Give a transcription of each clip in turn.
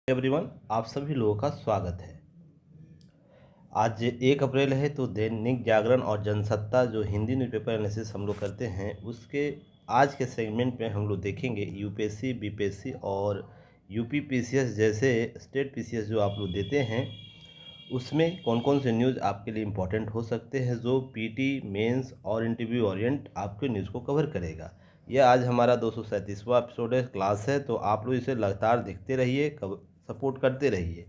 Everyone, आप सभी लोगों का स्वागत है। आज 1 अप्रैल है तो दैनिक जागरण और जनसत्ता जो हिंदी न्यूज़पेपर एनालिसिस हम लोग करते हैं उसके आज के सेगमेंट में हम लोग देखेंगे यूपीएससी, बीपीएससी और यूपी पीसीएस जैसे स्टेट पीसीएस जो आप लोग देते हैं उसमें कौन कौन से न्यूज़ आपके लिए इम्पोर्टेंट हो सकते हैं जो पीटी, मेंस और इंटरव्यू ओरिएंट आपके न्यूज़ को कवर करेगा। यह आज हमारा 237वां एपिसोड है, क्लास है, तो आप लोग इसे लगातार देखते रहिए, सपोर्ट करते रहिए।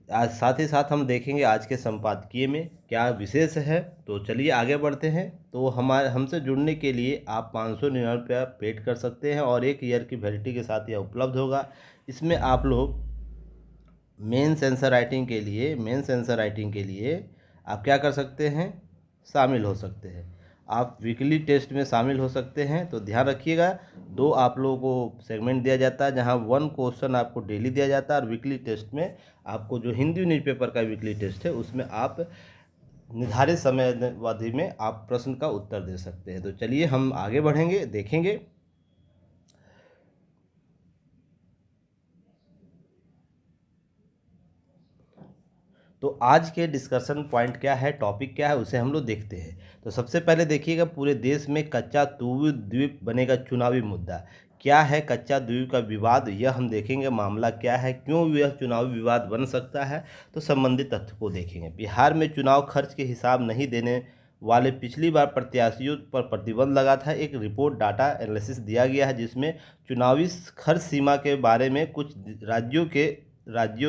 आज साथ ही साथ हम देखेंगे आज के संपादकीय में क्या विशेष है। तो चलिए आगे बढ़ते हैं। तो हमसे जुड़ने के लिए आप 599 पेड कर सकते हैं और 1 ईयर की वैलिडिटी के साथ यह उपलब्ध होगा। इसमें आप लोग मेंस आंसर राइटिंग के लिए आप क्या कर सकते हैं, शामिल हो सकते हैं। आप वीकली टेस्ट में शामिल हो सकते हैं। तो ध्यान रखिएगा, 2 आप लोगों को सेगमेंट दिया जाता है जहां 1 क्वेश्चन आपको डेली दिया जाता है और वीकली टेस्ट में आपको जो हिंदी न्यूज़पेपर का वीकली टेस्ट है उसमें आप निर्धारित समय अवधि में आप प्रश्न का उत्तर दे सकते हैं। तो चलिए हम आगे बढ़ेंगे, देखेंगे। तो आज के डिस्कशन पॉइंट क्या है, टॉपिक क्या है, उसे हम लोग देखते हैं। तो सबसे पहले देखिएगा, पूरे देश में कच्चा द्वीप बनेगा चुनावी मुद्दा। क्या है कच्चा द्वीप का विवाद, यह हम देखेंगे। मामला क्या है, क्यों यह चुनावी विवाद बन सकता है, तो संबंधित तथ्य को देखेंगे। बिहार में चुनाव खर्च के हिसाब नहीं देने वाले पिछली बार प्रत्याशियों पर प्रतिबंध लगा था। एक रिपोर्ट डाटा एनालिसिस दिया गया है जिसमें चुनावी खर्च सीमा के बारे में कुछ राज्यों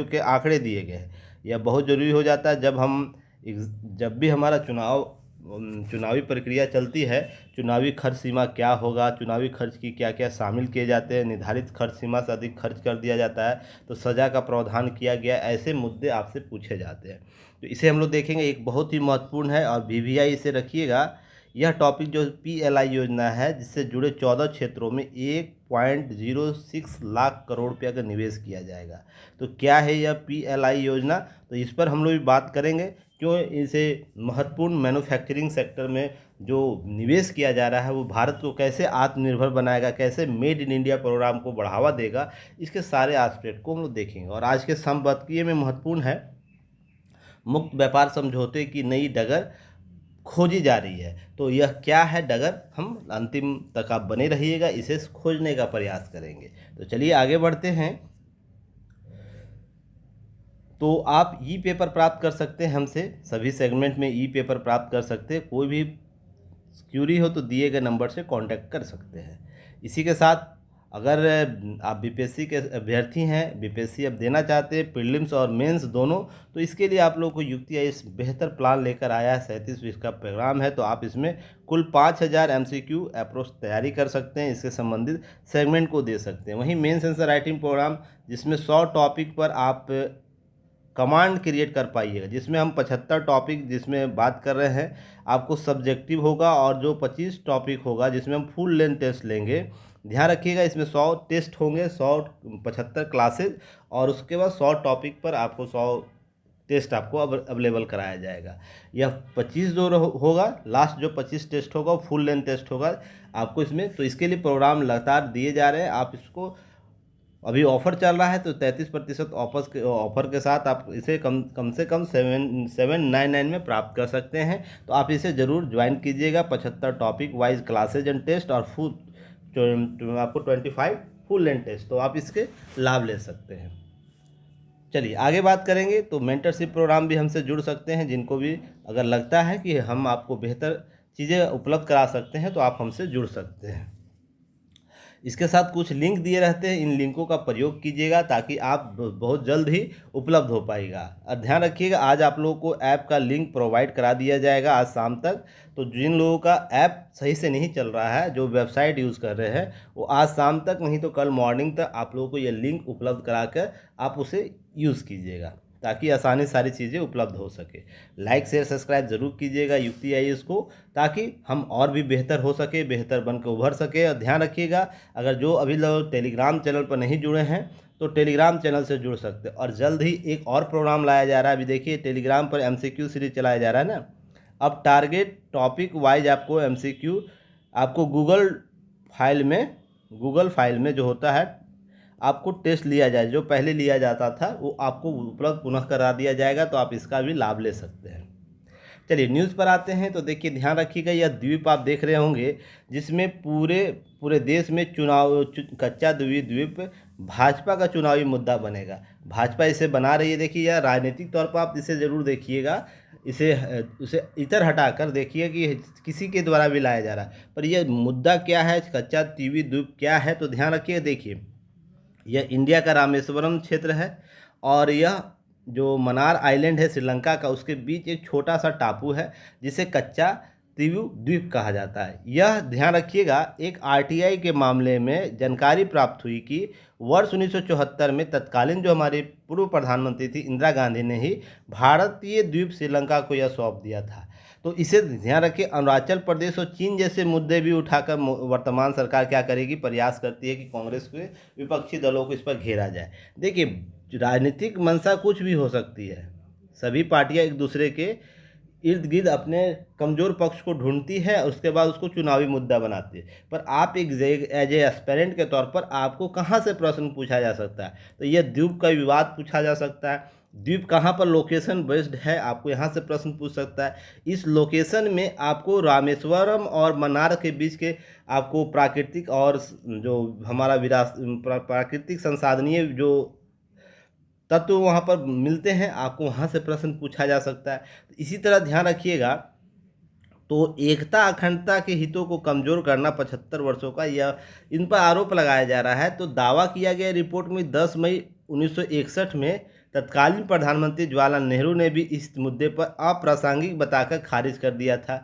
के आंकड़े दिए गए हैं। यह बहुत ज़रूरी हो जाता है जब भी हमारा चुनावी प्रक्रिया चलती है। चुनावी खर्च सीमा क्या होगा, चुनावी खर्च की क्या क्या शामिल किए जाते हैं, निर्धारित खर्च सीमा से अधिक खर्च कर दिया जाता है तो सज़ा का प्रावधान किया गया, ऐसे मुद्दे आपसे पूछे जाते हैं। तो इसे हम लोग देखेंगे, एक बहुत ही महत्वपूर्ण है और वीवीआई इसे रखिएगा। यह टॉपिक जो पीएलआई योजना है जिससे जुड़े 14 क्षेत्रों में 1.06 लाख करोड़ रुपया का निवेश किया जाएगा। तो क्या है यह पीएलआई योजना, तो इस पर हम लोग भी बात करेंगे। क्यों इसे महत्वपूर्ण मैन्युफैक्चरिंग सेक्टर में जो निवेश किया जा रहा है वो भारत को कैसे आत्मनिर्भर बनाएगा, कैसे मेड इन इंडिया प्रोग्राम को बढ़ावा देगा, इसके सारे एस्पेक्ट को हम लोग देखेंगे। और आज के संपादकीय में महत्वपूर्ण है, मुक्त व्यापार समझौते की नई डगर खोजी जा रही है। तो यह क्या है डगर, हम अंतिम तक आप बने रहिएगा, इसे खोजने का प्रयास करेंगे। तो चलिए आगे बढ़ते हैं। तो आप ई पेपर प्राप्त कर सकते हैं हमसे, सभी सेगमेंट में ई पेपर प्राप्त कर सकते हैं। कोई भी क्यूरी हो तो दिए गए नंबर से कांटेक्ट कर सकते हैं। इसी के साथ अगर आप बीपीएससी के अभ्यर्थी हैं, बीपीएससी अब देना चाहते हैं प्रीलिम्स और मेंस दोनों, तो इसके लिए आप लोगों को युक्ति इस बेहतर प्लान लेकर आया है। 37 का प्रोग्राम है, तो आप इसमें कुल 5000 एमसीक्यू अप्रोच तैयारी कर सकते हैं, इसके संबंधित सेगमेंट को दे सकते हैं। वहीं मेंस आंसर राइटिंग प्रोग्राम जिसमें 100 टॉपिक पर आप कमांड क्रिएट कर पाइएगा, जिसमें हम 75 टॉपिक जिसमें बात कर रहे हैं आपको सब्जेक्टिव होगा और जो 25 टॉपिक होगा जिसमें हम फुल लेंथ टेस्ट लेंगे। ध्यान रखिएगा, इसमें 100 टेस्ट होंगे, 75 क्लासेज, और उसके बाद 100 टॉपिक पर आपको 100 टेस्ट आपको अवेलेबल कराया जाएगा। यह 25 जो होगा, लास्ट जो 25 टेस्ट होगा वो फुल लेंथ टेस्ट होगा आपको इसमें। तो इसके लिए प्रोग्राम लगातार दिए जा रहे हैं। आप इसको, अभी ऑफ़र चल रहा है तो 33% ऑफर के साथ आप इसे कम से कम 799 में प्राप्त कर सकते हैं। तो आप इसे ज़रूर ज्वाइन कीजिएगा। 75 topic wise classes and test और आपको 25 फुल लेंथ टेस्ट, तो आप इसके लाभ ले सकते हैं। चलिए आगे बात करेंगे। तो मेंटरशिप प्रोग्राम भी हमसे जुड़ सकते हैं, जिनको भी अगर लगता है कि हम आपको बेहतर चीज़ें उपलब्ध करा सकते हैं तो आप हमसे जुड़ सकते हैं। इसके साथ कुछ लिंक दिए रहते हैं, इन लिंकों का प्रयोग कीजिएगा ताकि आप बहुत जल्द ही उपलब्ध हो पाएगा। और ध्यान रखिएगा, आज आप लोगों को ऐप का लिंक प्रोवाइड करा दिया जाएगा आज शाम तक। तो जिन लोगों का ऐप सही से नहीं चल रहा है, जो वेबसाइट यूज़ कर रहे हैं, वो आज शाम तक नहीं तो कल मॉर्निंग तक आप लोगों को ये लिंक उपलब्ध करा कर आप उसे यूज़ कीजिएगा ताकि आसानी सारी चीज़ें उपलब्ध हो सके। लाइक शेयर सब्सक्राइब जरूर कीजिएगा युक्ति आईएएस को, ताकि हम और भी बेहतर हो सके, बेहतर बन के उभर सके। और ध्यान रखिएगा, अगर जो अभी लोग टेलीग्राम चैनल पर नहीं जुड़े हैं तो टेलीग्राम चैनल से जुड़ सकते हैं। और जल्द ही एक और प्रोग्राम लाया जा रहा है। अभी देखिए टेलीग्राम पर एमसीक्यू सीरीज चलाया जा रहा है ना। अब टारगेट टॉपिक वाइज आपको एमसीक्यू आपको गूगल फाइल में जो होता है आपको टेस्ट लिया जाए, जो पहले लिया जाता था वो आपको उपलब्ध पुनः करा दिया जाएगा, तो आप इसका भी लाभ ले सकते हैं। चलिए न्यूज़ पर आते हैं। तो देखिए ध्यान रखिएगा, यह द्वीप आप देख रहे होंगे जिसमें पूरे पूरे देश में कच्चा द्वीप भाजपा का चुनावी मुद्दा बनेगा। भाजपा इसे बना रही है। देखिए यह राजनीतिक तौर पर आप इसे ज़रूर देखिएगा, इसे उसे इतर हटाकर देखिए कि किसी के द्वारा भी लाया जा रहा है, पर यह मुद्दा क्या है, कच्चा टीवी द्वीप क्या है, तो ध्यान रखिए। देखिए यह इंडिया का रामेश्वरम क्षेत्र है, और यह जो मन्नार आइलैंड है श्रीलंका का, उसके बीच एक छोटा सा टापू है जिसे कच्चा तीवु द्वीप कहा जाता है। यह ध्यान रखिएगा, एक आरटीआई के मामले में जानकारी प्राप्त हुई कि वर्ष 1974 में तत्कालीन जो हमारी पूर्व प्रधानमंत्री थी इंदिरा गांधी ने ही भारतीय द्वीप श्रीलंका को यह सौंप दिया था। तो इसे ध्यान रखिए, अरुणाचल प्रदेश और चीन जैसे मुद्दे भी उठाकर वर्तमान सरकार क्या करेगी, प्रयास करती है कि कांग्रेस के विपक्षी दलों को इस पर घेरा जाए। देखिए राजनीतिक मंशा कुछ भी हो सकती है, सभी पार्टियां एक दूसरे के इर्द गिर्द अपने कमज़ोर पक्ष को ढूंढती है, उसके बाद उसको चुनावी मुद्दा बनाती है। पर आप एक एज ए एस्पेरेंट के तौर पर आपको कहाँ से प्रश्न पूछा जा सकता है, तो यह द्वीप का विवाद पूछा जा सकता है। द्वीप कहाँ पर लोकेशन बेस्ड है, आपको यहाँ से प्रश्न पूछ सकता है। इस लोकेशन में आपको रामेश्वरम और मन्नार के बीच के आपको प्राकृतिक और जो हमारा प्राकृतिक संसाधनीय जो तत्व वहाँ पर मिलते हैं, आपको वहाँ से प्रश्न पूछा जा सकता है। इसी तरह ध्यान रखिएगा, तो एकता अखंडता के हितों को कमज़ोर करना 75 वर्षों का यह इन पर आरोप लगाया जा रहा है। तो दावा किया गया रिपोर्ट में 10 मई 1961 में तत्कालीन प्रधानमंत्री जवाहरलाल नेहरू ने भी इस मुद्दे पर अप्रासंगिक बताकर खारिज कर दिया था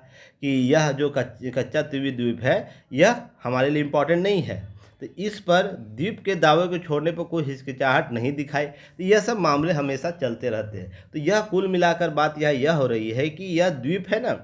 कि यह जो कच्चा द्वीप है यह हमारे लिए इम्पोर्टेंट नहीं है। तो इस पर द्वीप के दावे को छोड़ने पर कोई हिचकिचाहट नहीं दिखाई। तो यह सब मामले हमेशा चलते रहते हैं। तो यह कुल मिलाकर बात यह हो रही है कि यह द्वीप है ना,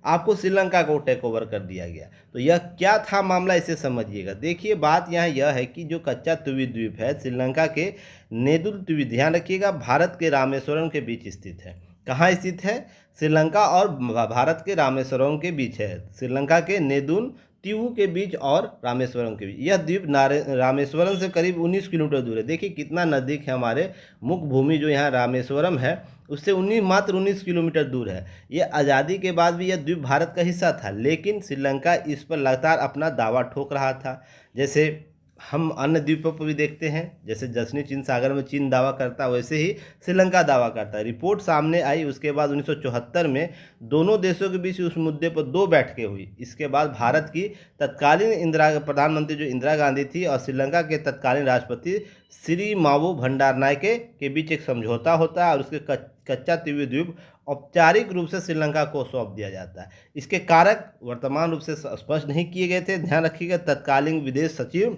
आपको श्रीलंका को टेक ओवर कर दिया गया। तो यह क्या था मामला, इसे समझिएगा। देखिए बात यहाँ यह है कि जो कच्चा तुवी द्वीप है श्रीलंका के नेदुल तुवी, ध्यान रखिएगा, भारत के रामेश्वरम के बीच स्थित है। कहाँ स्थित है, श्रीलंका और भारत के रामेश्वरम के बीच है, श्रीलंका के नेदुल तीवू के बीच और रामेश्वरम के बीच। यह द्वीप रामेश्वरम से करीब 19 किलोमीटर दूर है। देखिए कितना नज़दीक है, हमारे मुख्य भूमि जो यहाँ रामेश्वरम है उससे मात्र 19 किलोमीटर दूर है। ये आज़ादी के बाद भी यह द्वीप भारत का हिस्सा था, लेकिन श्रीलंका इस पर लगातार अपना दावा ठोक रहा था। जैसे हम अन्य द्वीपों पर भी देखते हैं, जैसे दक्षिणी चीन सागर में चीन दावा करता है, वैसे ही श्रीलंका दावा करता है। रिपोर्ट सामने आई, उसके बाद 1974 में दोनों देशों के बीच उस मुद्दे पर 2 बैठकें हुई। इसके बाद भारत की तत्कालीन प्रधानमंत्री जो इंदिरा गांधी थी और श्रीलंका के तत्कालीन राष्ट्रपति श्री मावो भंडारनायके के बीच एक समझौता होता है और उसके कच्चा तीवी द्वीप औपचारिक रूप से श्रीलंका को सौंप दिया जाता है। इसके कारक वर्तमान रूप से स्पष्ट नहीं किए गए थे। ध्यान रखिएगा, तत्कालीन विदेश सचिव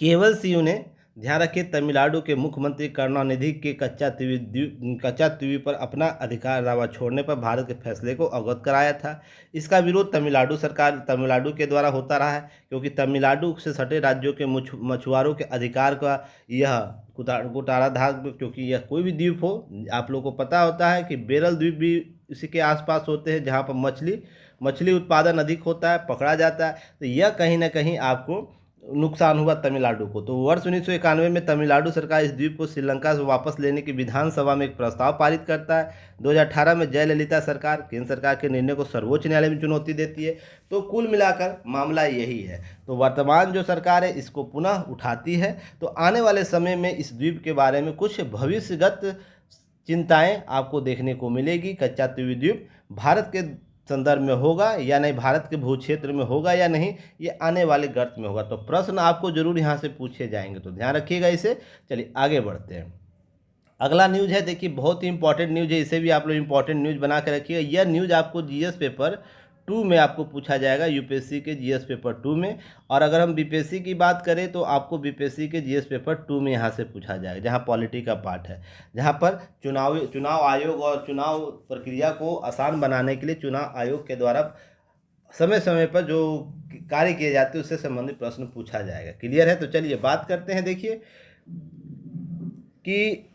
केवल सिंह ने, ध्यान रखिए, तमिलनाडु के मुख्यमंत्री करुणानिधि के कच्चा द्वीप पर अपना अधिकार दावा छोड़ने पर भारत के फैसले को अवगत कराया था। इसका विरोध तमिलनाडु के द्वारा होता रहा है, क्योंकि तमिलनाडु से सटे राज्यों के मछुआरों के अधिकार का यह कुठाराघात, क्योंकि यह कोई भी द्वीप हो, आप लोगों को पता होता है कि बेरल द्वीप भी इसी के आसपास होते हैं जहाँ पर मछली उत्पादन अधिक होता है, पकड़ा जाता है। तो यह कहीं ना कहीं आपको नुकसान हुआ तमिलनाडु को। तो वर्ष 1991 में तमिलनाडु सरकार इस द्वीप को श्रीलंका से वापस लेने की विधानसभा में एक प्रस्ताव पारित करता है। 2018 में जयललिता सरकार केंद्र सरकार के निर्णय को सर्वोच्च न्यायालय में चुनौती देती है। तो कुल मिलाकर मामला यही है। तो वर्तमान जो सरकार है इसको पुनः उठाती है। तो आने वाले समय में इस द्वीप के बारे में कुछ भविष्यगत चिंताएं आपको देखने को मिलेगी। कच्चा तीवी द्वीप भारत के संदर्भ में होगा या नहीं, भारत के भू क्षेत्र में होगा या नहीं, ये आने वाले गर्त में होगा। तो प्रश्न आपको जरूर यहाँ से पूछे जाएंगे, तो ध्यान रखिएगा इसे। चलिए आगे बढ़ते हैं। अगला न्यूज़ है, देखिए बहुत ही इंपॉर्टेंट न्यूज़ है, इसे भी आप लोग इंपॉर्टेंट न्यूज़ बना के रखिएगा। यह न्यूज़ आपको जीएस पेपर 2 में आपको पूछा जाएगा, यूपीएससी के जीएस पेपर 2 में। और अगर हम बीपीएससी की बात करें तो आपको बीपीएससी के जीएस पेपर 2 में यहाँ से पूछा जाएगा, जहाँ पॉलिटी का पार्ट है, जहाँ पर चुनाव आयोग और चुनाव प्रक्रिया को आसान बनाने के लिए चुनाव आयोग के द्वारा समय समय पर जो कार्य किए जाते हैं उससे संबंधित प्रश्न पूछा जाएगा। क्लियर है? तो चलिए बात करते हैं। देखिए कि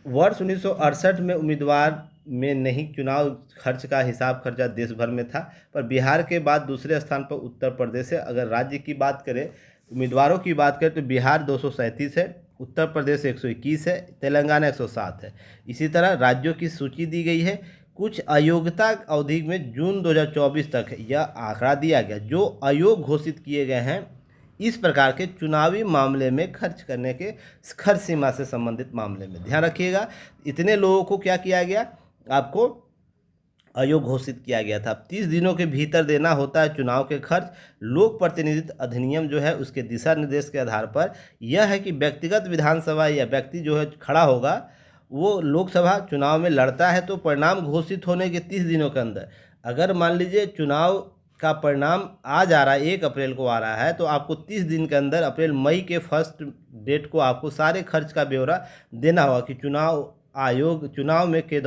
वर्ष 1968 में उम्मीदवार में नहीं चुनाव खर्च का हिसाब खर्चा देश भर में था, पर बिहार के बाद दूसरे स्थान पर उत्तर प्रदेश है। अगर राज्य की बात करें उम्मीदवारों की बात करें तो बिहार 237 है, उत्तर प्रदेश 121 है, तेलंगाना 107 है। इसी तरह राज्यों की सूची दी गई है। कुछ अयोग्यता अवधि में जून 2024 तक यह आंकड़ा दिया गया। जो अयोग्य घोषित किए गए हैं इस प्रकार के चुनावी मामले में खर्च करने के खर्च सीमा से संबंधित मामले में ध्यान रखिएगा, इतने लोगों को क्या किया गया, आपको अयोग्य घोषित किया गया था। 30 दिनों के भीतर देना होता है चुनाव के खर्च। लोक प्रतिनिधित्व अधिनियम जो है उसके दिशा निर्देश के आधार पर यह है कि व्यक्तिगत विधानसभा या व्यक्ति जो है खड़ा होगा वो लोकसभा चुनाव में लड़ता है तो परिणाम घोषित होने के 30 दिनों के अंदर, अगर मान लीजिए चुनाव का परिणाम आज आ रहा है, 1 अप्रैल को आ रहा है, तो आपको 30 दिन के अंदर अप्रैल मई के फर्स्ट डेट को आपको सारे खर्च का ब्यौरा देना होगा कि चुनाव आयोग चुनाव में के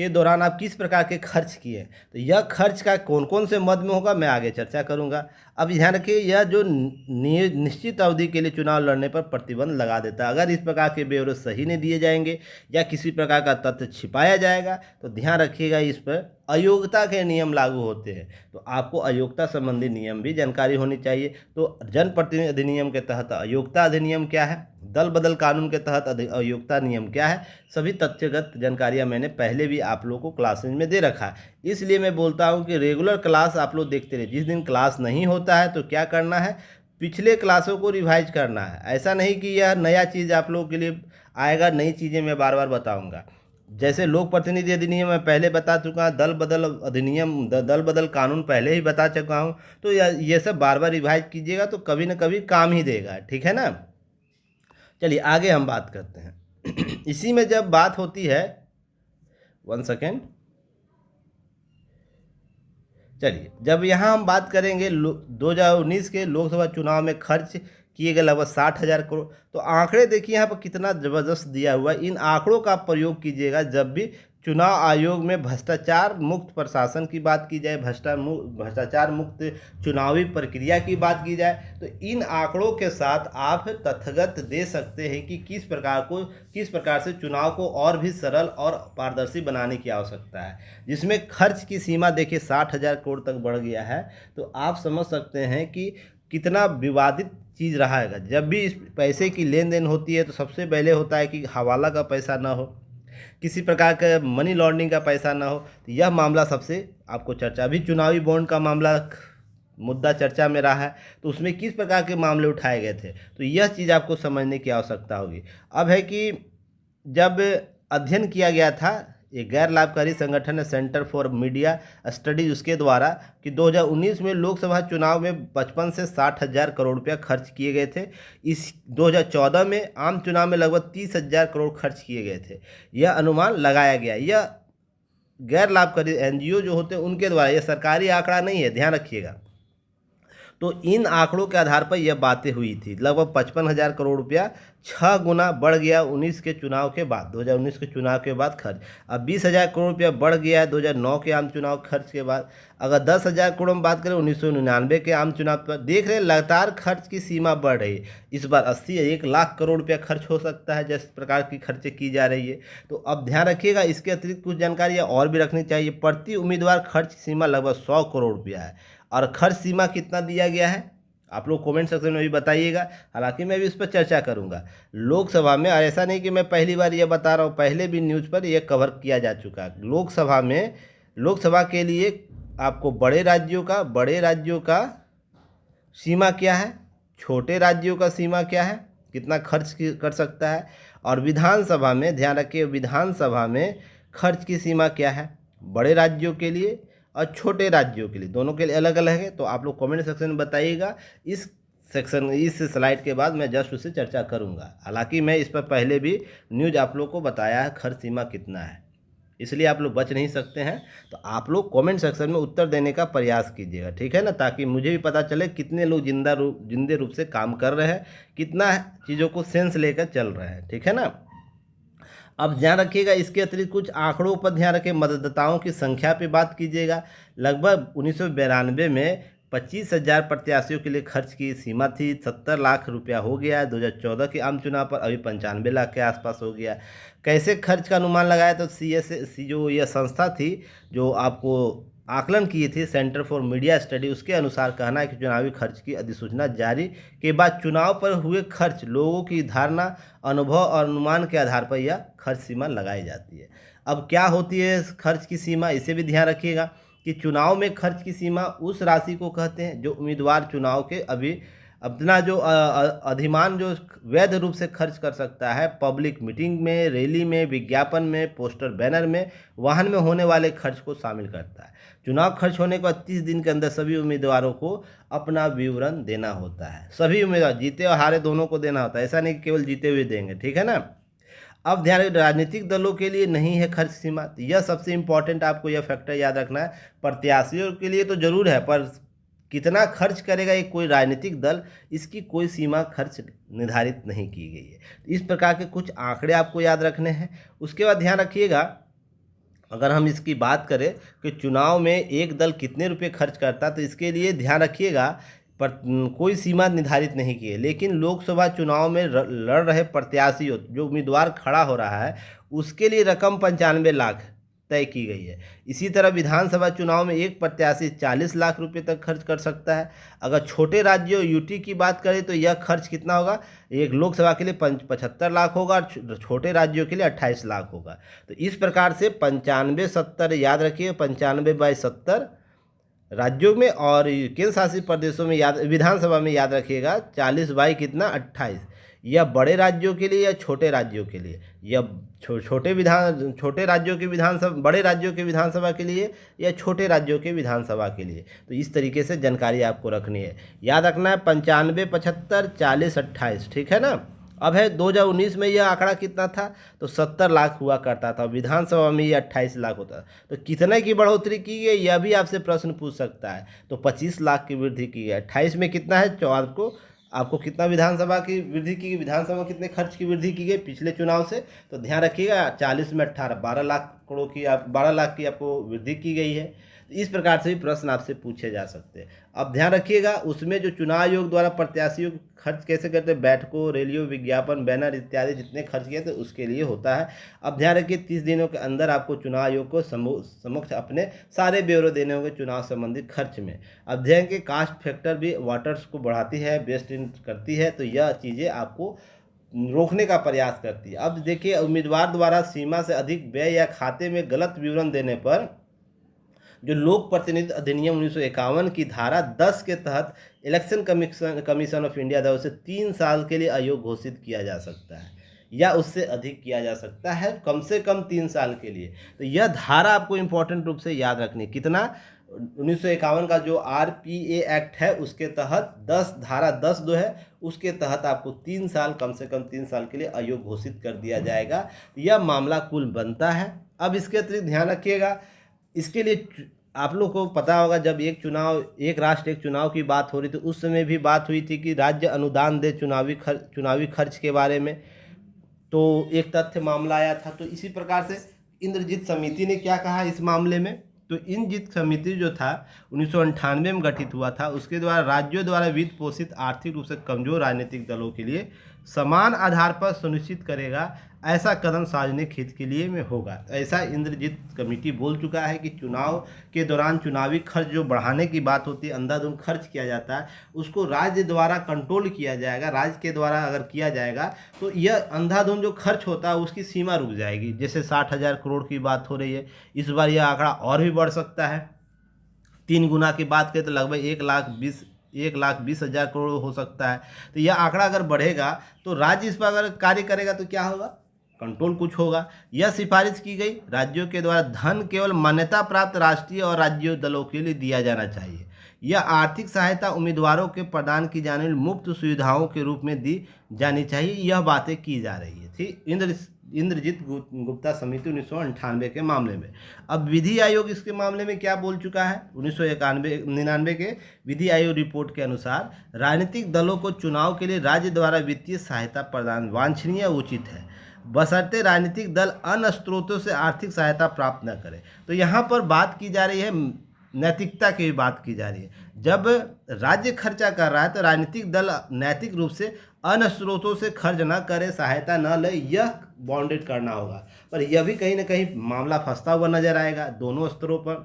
दौरान आप किस प्रकार के खर्च किए। तो यह खर्च का कौन कौन से मद में होगा मैं आगे चर्चा करूंगा। अब ध्यान रखिए, यह जो निश्चित अवधि के लिए चुनाव लड़ने पर प्रतिबंध लगा देता है। अगर इस प्रकार के ब्यौरे सही नहीं दिए जाएंगे या किसी प्रकार का तथ्य छिपाया जाएगा तो ध्यान रखिएगा इस पर अयोग्यता के नियम लागू होते हैं। तो आपको अयोग्यता संबंधी नियम भी जानकारी होनी चाहिए। तो जनप्रतिनिधि अधिनियम के तहत अयोग्यता अधिनियम क्या है, दल बदल कानून के तहत अयोग्यता नियम क्या है, सभी तथ्यगत जानकारियां मैंने पहले भी आप लोगों को क्लासेज में दे रखा है। इसलिए मैं बोलता हूं कि रेगुलर क्लास आप लोग देखते रहिए। जिस दिन क्लास नहीं होता है तो क्या करना है, पिछले क्लासों को रिवाइज करना है। ऐसा नहीं कि यह नया चीज़ आप लोगों के लिए आएगा, नई चीज़ें मैं बार बार बताऊंगा। जैसे लोक प्रतिनिधि अधिनियम मैं पहले बता चुका हूँ, दल बदल अधिनियम दल बदल कानून पहले ही बता चुका हूँ। तो ये सब बार बार रिवाइज कीजिएगा तो कभी ना कभी काम ही देगा, ठीक है ना। चलिए आगे हम बात करते हैं। इसी में जब बात होती है, 1 सेकेंड, चलिए जब यहाँ हम बात करेंगे 2019 के लोकसभा चुनाव में खर्च किए गए लगभग 60,000 करोड़, तो आंकड़े देखिए यहाँ पर कितना ज़बरदस्त दिया हुआ है। इन आंकड़ों का प्रयोग कीजिएगा जब भी चुनाव आयोग में भ्रष्टाचार मुक्त प्रशासन की बात की जाए, भ्रष्टाचार मुक्त चुनावी प्रक्रिया की बात की जाए, तो इन आंकड़ों के साथ आप तथ्यगत दे सकते हैं कि किस प्रकार से चुनाव को और भी सरल और पारदर्शी बनाने की आवश्यकता है। जिसमें खर्च की सीमा देखिए 60,000 करोड़ तक बढ़ गया है, तो आप समझ सकते हैं कि कितना विवादित चीज़ रहा है। जब भी इस पैसे की लेन देन होती है तो सबसे पहले होता है कि हवाला का पैसा ना हो, किसी प्रकार का मनी लॉन्ड्रिंग का पैसा ना हो। तो यह मामला सबसे आपको चर्चा, भी चुनावी बॉन्ड का मामला मुद्दा चर्चा में रहा है, तो उसमें किस प्रकार के मामले उठाए गए थे, तो यह चीज़ आपको समझने की आवश्यकता होगी। अब है कि जब अध्ययन किया गया था एक गैर लाभकारी संगठन है सेंटर फॉर मीडिया स्टडीज, उसके द्वारा कि 2019 में लोकसभा चुनाव में 55 से 60,000 करोड़ रुपया खर्च किए गए थे। इस 2014 में आम चुनाव में लगभग 30,000 करोड़ खर्च किए गए थे, यह अनुमान लगाया गया। यह गैर लाभकारी NGO जो होते हैं उनके द्वारा, यह सरकारी आंकड़ा नहीं है, ध्यान रखिएगा। तो इन आंकड़ों के आधार पर यह बातें हुई थी। लगभग 55,000 करोड़ रुपया 6 गुना बढ़ गया 19 के चुनाव के बाद, 2019 के चुनाव के बाद खर्च। अब 20,000 करोड़ रुपया बढ़ गया है 2009 के आम चुनाव खर्च के बाद। अगर 10,000 करोड़ हम बात करें 1999 के आम चुनाव पर, देख रहे हैं लगातार खर्च की सीमा बढ़ रही है। इस बार 1 लाख करोड़ रुपया खर्च हो सकता है जिस प्रकार की खर्चे की जा रही है। तो अब ध्यान रखिएगा, इसके अतिरिक्त कुछ जानकारी और भी रखनी चाहिए। प्रति उम्मीदवार खर्च सीमा लगभग 100 करोड़ रुपया है। और खर्च सीमा कितना दिया गया है आप लोग कमेंट सेक्शन में भी बताइएगा। हालांकि मैं भी इस पर चर्चा करूंगा लोकसभा में, और ऐसा नहीं कि मैं पहली बार ये बता रहा हूँ, पहले भी न्यूज़ पर यह कवर किया जा चुका है। लोकसभा के लिए आपको बड़े राज्यों का सीमा क्या है, छोटे राज्यों का सीमा क्या है, कितना खर्च कर सकता है, और विधानसभा में ध्यान रखिए विधानसभा में खर्च की सीमा क्या है, बड़े राज्यों के लिए और छोटे राज्यों के लिए, दोनों के लिए अलग अलग है। तो आप लोग कमेंट सेक्शन में बताइएगा। इस स्लाइड के बाद मैं जस्ट उससे चर्चा करूंगा। हालांकि मैं इस पर पहले भी न्यूज़ आप लोग को बताया है खर्च सीमा कितना है, इसलिए आप लोग बच नहीं सकते हैं। तो आप लोग कमेंट सेक्शन में उत्तर देने का प्रयास कीजिएगा, ठीक है ना, ताकि मुझे भी पता चले कितने लोग जिंदे रूप से काम कर रहे हैं, कितना चीज़ों को सेंस लेकर चल रहे हैं, ठीक है ना। अब ध्यान रखिएगा, इसके अतिरिक्त कुछ आंकड़ों पर ध्यान रखें। मतदाताओं की संख्या पे बात कीजिएगा। लगभग 1992 में 25,000 प्रत्याशियों के लिए खर्च की सीमा थी, 70 लाख रुपया हो गया है 2014 के आम चुनाव पर, अभी 95 लाख के आसपास हो गया। कैसे खर्च का अनुमान लगाया, तो CSA जो यह संस्था थी जो आपको आकलन किए थे सेंटर फॉर मीडिया स्टडी, उसके अनुसार कहना है कि चुनावी खर्च की अधिसूचना जारी के बाद चुनाव पर हुए खर्च, लोगों की धारणा, अनुभव और अनुमान के आधार पर यह खर्च सीमा लगाई जाती है। अब क्या होती है खर्च की सीमा, इसे भी ध्यान रखिएगा कि चुनाव में खर्च की सीमा उस राशि को कहते हैं जो उम्मीदवार चुनाव के अभी अपना जो अधिमान जो वैध रूप से खर्च कर सकता है, पब्लिक मीटिंग में, रैली में, विज्ञापन में, पोस्टर बैनर में, वाहन में होने वाले खर्च को शामिल करता है। चुनाव खर्च होने के बाद 30 दिन के अंदर सभी उम्मीदवारों को अपना विवरण देना होता है। सभी उम्मीदवार, जीते और हारे दोनों को देना होता है, ऐसा नहीं कि केवल जीते हुए देंगे, ठीक है ना। अब ध्यान रखिए, राजनीतिक दलों के लिए नहीं है खर्च सीमा, तो यह सबसे इम्पोर्टेंट आपको यह फैक्टर याद रखना है। प्रत्याशियों के लिए तो जरूर है, पर कितना खर्च करेगा एक कोई राजनीतिक दल, इसकी कोई सीमा खर्च निर्धारित नहीं की गई है। तो इस प्रकार के कुछ आंकड़े आपको याद रखने हैं। उसके बाद ध्यान रखिएगा, अगर हम इसकी बात करें कि चुनाव में एक दल कितने रुपए खर्च करता, तो इसके लिए ध्यान रखिएगा पर कोई सीमा निर्धारित नहीं की है, लेकिन लोकसभा चुनाव में लड़ रहे प्रत्याशी जो उम्मीदवार खड़ा हो रहा है उसके लिए रकम 95 लाख तय की गई है। इसी तरह विधानसभा चुनाव में एक प्रत्याशी 40 लाख रुपए तक खर्च कर सकता है। अगर छोटे राज्यों यूटी की बात करें तो यह खर्च कितना होगा, एक लोकसभा के लिए 75 लाख होगा और छोटे राज्यों के लिए 28 लाख होगा। तो इस प्रकार से 95-70 याद रखिए, 95/70 राज्यों में और केंद्र शासित प्रदेशों में याद, विधानसभा में याद रखिएगा 40 बाई कितना 28, या बड़े राज्यों के लिए या छोटे राज्यों के लिए, या छोटे राज्यों के विधानसभा, बड़े राज्यों के विधानसभा के लिए या छोटे राज्यों के विधानसभा के लिए। तो इस तरीके से जानकारी आपको रखनी है, याद रखना है 95-75 40-28, ठीक है ना। अब है 2019 में यह आंकड़ा कितना था, तो 70 लाख हुआ करता था, विधानसभा में ये 28 लाख होता था। तो कितने की बढ़ोतरी की गई, यह भी आपसे प्रश्न पूछ सकता है। तो 25 लाख की वृद्धि की गई। 28 में कितना है, आपको कितना विधानसभा की वृद्धि की गई, विधानसभा में कितने खर्च की वृद्धि की गई पिछले चुनाव से, तो ध्यान रखिएगा 40 में 18, 12 लाख करोड़ की 12 लाख की आपको वृद्धि की गई है। इस प्रकार से भी प्रश्न आपसे पूछे जा सकते हैं। अब ध्यान रखिएगा, उसमें जो चुनाव आयोग द्वारा प्रत्याशियों खर्च कैसे करते हैं, बैठकों, रैलियों, विज्ञापन, बैनर इत्यादि जितने खर्च किए थे उसके लिए होता है। अब ध्यान रखिए 30 दिनों के अंदर आपको चुनाव आयोग को समक्ष अपने सारे ब्यौरे देने होंगे चुनाव संबंधित खर्च में। अब ध्यान के कास्ट फैक्टर भी वोटर्स को बढ़ाती है, बेस्ट इन करती है, तो यह चीज़ें आपको रोकने का प्रयास करती है। अब देखिए, उम्मीदवार द्वारा सीमा से अधिक व्यय या खाते में गलत विवरण देने पर जो लोक प्रतिनिधित्व अधिनियम 1951 की धारा 10 के तहत इलेक्शन कमीशन ऑफ इंडिया द्वारा उसे 3 साल के लिए अयोग्य घोषित किया जा सकता है या उससे अधिक किया जा सकता है, कम से कम 3 साल के लिए। तो यह धारा आपको इम्पोर्टेंट रूप से याद रखनी, कितना 1951 का जो RPA एक्ट है उसके तहत धारा 10 जो है उसके तहत आपको 3 साल, कम से कम 3 साल के लिए अयोग्य घोषित कर दिया जाएगा। यह मामला कुल बनता है। अब इसके अतिरिक्त ध्यान रखिएगा, इसके लिए आप लोग को पता होगा जब एक राष्ट्र एक चुनाव की बात हो रही थी, उस समय भी बात हुई थी कि राज्य अनुदान दे चुनावी खर्च के बारे में, तो एक तथ्य मामला आया था। तो इसी प्रकार से इंद्रजीत समिति ने क्या कहा इस मामले में, तो इंद्रजीत समिति जो था 1998 में गठित हुआ था, उसके द्वारा राज्यों द्वारा वित्त पोषित आर्थिक रूप से कमजोर राजनीतिक दलों के लिए समान आधार पर सुनिश्चित करेगा, ऐसा कदम सार्वजनिक हित के लिए में होगा। ऐसा इंद्रजीत कमेटी बोल चुका है कि चुनाव के दौरान चुनावी खर्च जो बढ़ाने की बात होती है, अंधाधुंध खर्च किया जाता है, उसको राज्य द्वारा कंट्रोल किया जाएगा। राज्य के द्वारा अगर किया जाएगा तो यह अंधाधुंध जो खर्च होता है उसकी सीमा रुक जाएगी। जैसे 60,000 करोड़ की बात हो रही है, इस बार यह आंकड़ा और भी बढ़ सकता है। 3 गुना की बात करें तो लगभग 1,20,000 करोड़ हो सकता है। तो यह आंकड़ा अगर बढ़ेगा तो राज्य इस पर अगर कार्य करेगा तो क्या होगा, कंट्रोल कुछ होगा। यह सिफारिश की गई राज्यों के द्वारा धन केवल मान्यता प्राप्त राष्ट्रीय और राज्य दलों के लिए दिया जाना चाहिए। यह आर्थिक सहायता उम्मीदवारों के प्रदान की जाने वाली मुफ्त सुविधाओं के रूप में दी जानी चाहिए। यह बातें की जा रही थी इंद्रजीत गुप्ता समिति 1998 के मामले में। अब विधि आयोग इसके मामले में क्या बोल चुका है, 1999 के विधि आयोग रिपोर्ट के अनुसार राजनीतिक दलों को चुनाव के लिए राज्य द्वारा वित्तीय सहायता प्रदान वांछनीय उचित है, बशर्ते राजनीतिक दल अन्य स्रोतों से आर्थिक सहायता प्राप्त न करे। तो यहाँ पर बात की जा रही है, नैतिकता की बात की जा रही है। जब राज्य खर्चा कर रहा है तो राजनीतिक दल नैतिक रूप से अन्य स्रोतों से खर्च न करे, सहायता न ले, यह बाउंडेड करना होगा। पर यह भी कहीं ना कहीं मामला फंसता हुआ नजर आएगा दोनों स्तरों पर।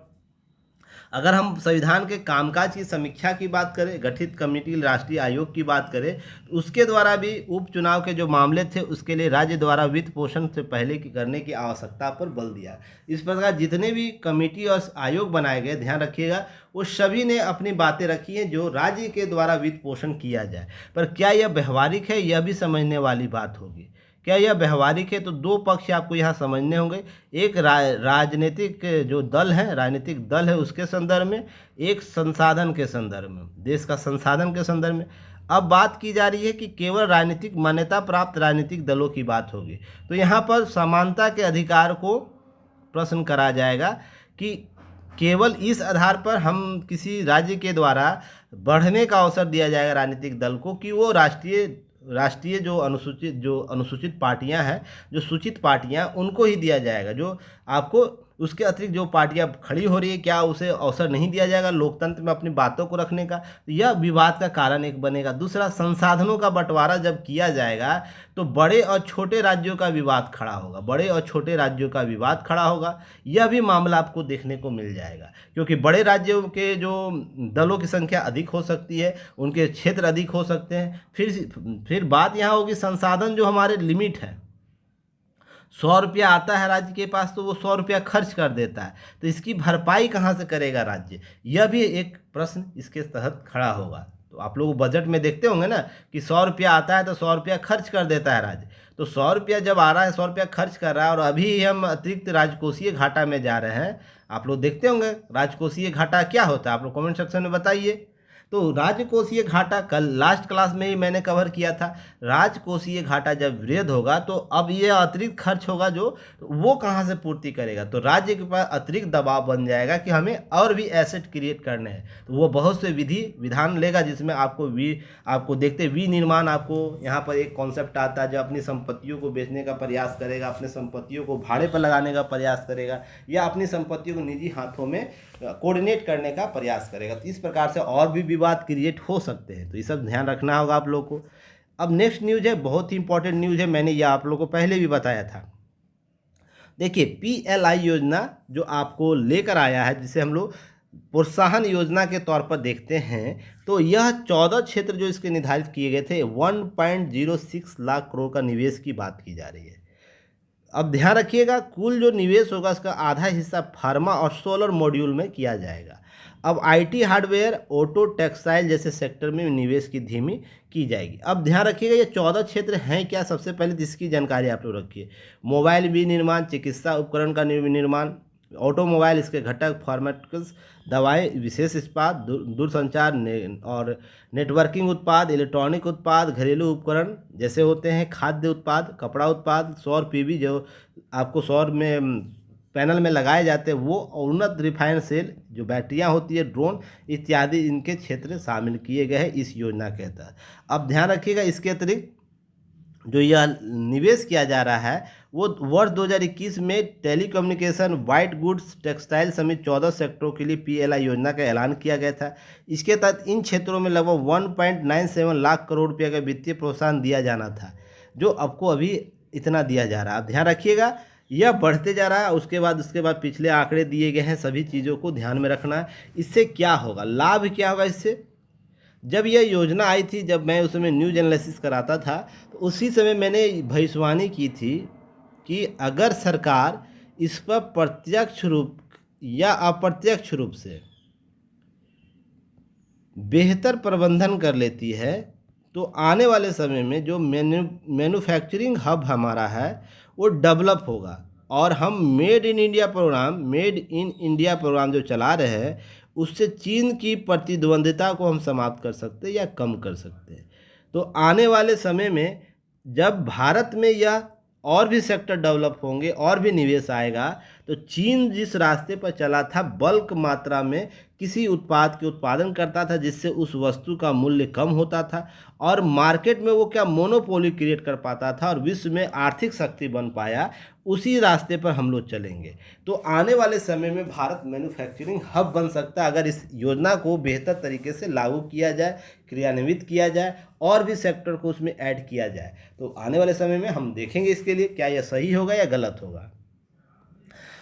अगर हम संविधान के कामकाज की समीक्षा की बात करें, गठित कमेटी राष्ट्रीय आयोग की बात करें, तो उसके द्वारा भी उपचुनाव के जो मामले थे उसके लिए राज्य द्वारा वित्त पोषण से पहले की करने की आवश्यकता पर बल दिया। इस प्रकार जितने भी कमेटी और आयोग बनाए गए, ध्यान रखिएगा, वो सभी ने अपनी बातें रखी हैं जो राज्य के द्वारा वित्त पोषण किया जाए। पर क्या यह व्यवहारिक है, यह भी समझने वाली बात होगी। क्या यह व्यवहारिक है, तो दो पक्ष आपको यहाँ समझने होंगे। एक राजनीतिक जो दल है, राजनीतिक दल है उसके संदर्भ में, एक संसाधन के संदर्भ में, देश का संसाधन के संदर्भ में। अब बात की जा रही है कि केवल राजनीतिक मान्यता प्राप्त राजनीतिक दलों की बात होगी, तो यहाँ पर समानता के अधिकार को प्रश्न करा जाएगा कि केवल इस आधार पर हम किसी राज्य के द्वारा बढ़ने का अवसर दिया जाएगा राजनीतिक दल को कि वो राष्ट्रीय जो अनुसूचित पार्टियां हैं, जो सूचित पार्टियां, उनको ही दिया जाएगा। जो आपको उसके अतिरिक्त जो पार्टियां खड़ी हो रही है, क्या उसे अवसर नहीं दिया जाएगा लोकतंत्र में अपनी बातों को रखने का? तो यह विवाद का कारण एक बनेगा। दूसरा, संसाधनों का बंटवारा जब किया जाएगा तो बड़े और छोटे राज्यों का विवाद खड़ा होगा, बड़े और छोटे राज्यों का विवाद खड़ा होगा। यह भी मामला आपको देखने को मिल जाएगा, क्योंकि बड़े राज्यों के जो दलों की संख्या अधिक हो सकती है, उनके क्षेत्र अधिक हो सकते हैं। फिर बात यहाँ होगी, संसाधन जो हमारे लिमिट है, 100 रुपया आता है राज्य के पास तो वो 100 रुपया खर्च कर देता है, तो इसकी भरपाई कहाँ से करेगा राज्य? यह भी एक प्रश्न इसके तहत खड़ा होगा। तो आप लोग बजट में देखते होंगे ना कि 100 रुपया आता है तो 100 रुपया खर्च कर देता है राज्य। तो 100 रुपया जब आ रहा है, 100 रुपया खर्च कर रहा है, और अभी हम अतिरिक्त राजकोषीय घाटा में जा रहे हैं। आप लोग देखते होंगे राजकोषीय घाटा क्या होता है, आप लोग कमेंट सेक्शन में बताइए। तो राजकोषीय घाटा कल लास्ट क्लास में ही मैंने कवर किया था। राजकोषीय घाटा जब वृद्ध होगा तो अब ये अतिरिक्त खर्च होगा जो, वो कहाँ से पूर्ति करेगा? तो राज्य के पास अतिरिक्त दबाव बन जाएगा कि हमें और भी एसेट क्रिएट करने हैं। तो वो बहुत से विधान लेगा, जिसमें आपको देखते विनिर्माण, आपको यहाँ पर एक कॉन्सेप्ट आता है जो अपनी संपत्तियों को बेचने का प्रयास करेगा, अपनी संपत्तियों को भाड़े पर लगाने का प्रयास करेगा, या अपनी संपत्तियों को निजी हाथों में कोऑर्डिनेट करने का प्रयास करेगा। तो इस प्रकार से और भी विवाद क्रिएट हो सकते हैं, तो ये सब ध्यान रखना होगा आप लोग को। अब नेक्स्ट न्यूज़ है, बहुत ही इंपॉर्टेंट न्यूज़ है, मैंने ये आप लोगों को पहले भी बताया था। देखिए, PLI योजना जो आपको लेकर आया है, जिसे हम लोग प्रोत्साहन योजना के तौर पर देखते हैं, तो यह 14 क्षेत्र जो इसके निर्धारित किए गए थे, 1.06 लाख करोड़ का निवेश की बात की जा रही है। अब ध्यान रखिएगा, कुल जो निवेश होगा उसका आधा हिस्सा फार्मा और सोलर मॉड्यूल में किया जाएगा। अब IT हार्डवेयर, ऑटो, टेक्सटाइल जैसे सेक्टर में निवेश की धीमी की जाएगी। अब ध्यान रखिएगा, ये 14 क्षेत्र हैं क्या? सबसे पहले जिसकी जानकारी आप लोग रखिए, मोबाइल विनिर्माण, चिकित्सा उपकरण का निर्माण, ऑटोमोबाइल, इसके घटक, फार्मास्यूटिकल्स, दवाएं, विशेष इस्पात, दूरसंचार और नेटवर्किंग उत्पाद, इलेक्ट्रॉनिक उत्पाद, घरेलू उपकरण जैसे होते हैं, खाद्य उत्पाद, कपड़ा उत्पाद, सौर PV जो आपको सौर में पैनल में लगाए जाते हैं वो, उन्नत रिफाइंड सेल जो बैटरियां होती है, ड्रोन इत्यादि, इनके क्षेत्र शामिल किए गए हैं इस योजना के तहत। अब ध्यान रखिएगा, इसके अतिरिक्त जो यह निवेश किया जा रहा है वो वर्ष 2021 में टेलीकम्युनिकेशन, व्हाइट गुड्स, टेक्सटाइल समेत 14 सेक्टरों के लिए PLI योजना का ऐलान किया गया था। इसके तहत इन क्षेत्रों में लगभग 1.97 लाख करोड़ रुपये का वित्तीय प्रोत्साहन दिया जाना था, जो आपको अभी इतना दिया जा रहा है। अब ध्यान रखिएगा, यह बढ़ते जा रहा है। उसके बाद पिछले आंकड़े दिए गए हैं, सभी चीज़ों को ध्यान में रखना है। इससे क्या होगा, लाभ क्या होगा इससे? जब यह योजना आई थी, जब मैं उस समय न्यूज एनालिसिस कराता था, तो उसी समय मैंने भविष्यवाणी की थी कि अगर सरकार इस पर प्रत्यक्ष रूप या अप्रत्यक्ष रूप से बेहतर प्रबंधन कर लेती है, तो आने वाले समय में जो मैन्युफैक्चरिंग हब हमारा है वो डेवलप होगा, और हम मेड इन इंडिया प्रोग्राम जो चला रहे हैं, उससे चीन की प्रतिद्वंदिता को हम समाप्त कर सकते हैं या कम कर सकते हैं। तो आने वाले समय में जब भारत में यह और भी सेक्टर डेवलप होंगे और भी निवेश आएगा, तो चीन जिस रास्ते पर चला था, बल्क मात्रा में किसी उत्पाद के उत्पादन करता था जिससे उस वस्तु का मूल्य कम होता था, और मार्केट में वो क्या मोनोपोली क्रिएट कर पाता था और विश्व में आर्थिक शक्ति बन पाया, उसी रास्ते पर हम लोग चलेंगे। तो आने वाले समय में भारत मैन्युफैक्चरिंग हब बन सकता है अगर इस योजना को बेहतर तरीके से लागू किया जाए, क्रियान्वित किया जाए और भी सेक्टर को उसमें ऐड किया जाए। तो आने वाले समय में हम देखेंगे इसके लिए क्या यह सही होगा या गलत होगा।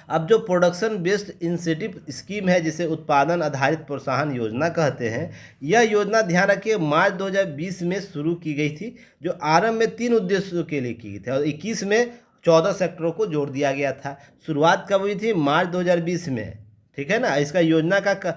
अब जो प्रोडक्शन बेस्ड इंसेंटिव स्कीम है, जिसे उत्पादन आधारित प्रोत्साहन योजना कहते हैं, यह योजना ध्यान रखिए मार्च 2020 में शुरू की गई थी, जो आरंभ में 3 उद्देश्यों के लिए की गई थी और 21 में 14 सेक्टरों को जोड़ दिया गया था। शुरुआत कब हुई थी? मार्च 2020 में, ठीक है ना। इसका योजना का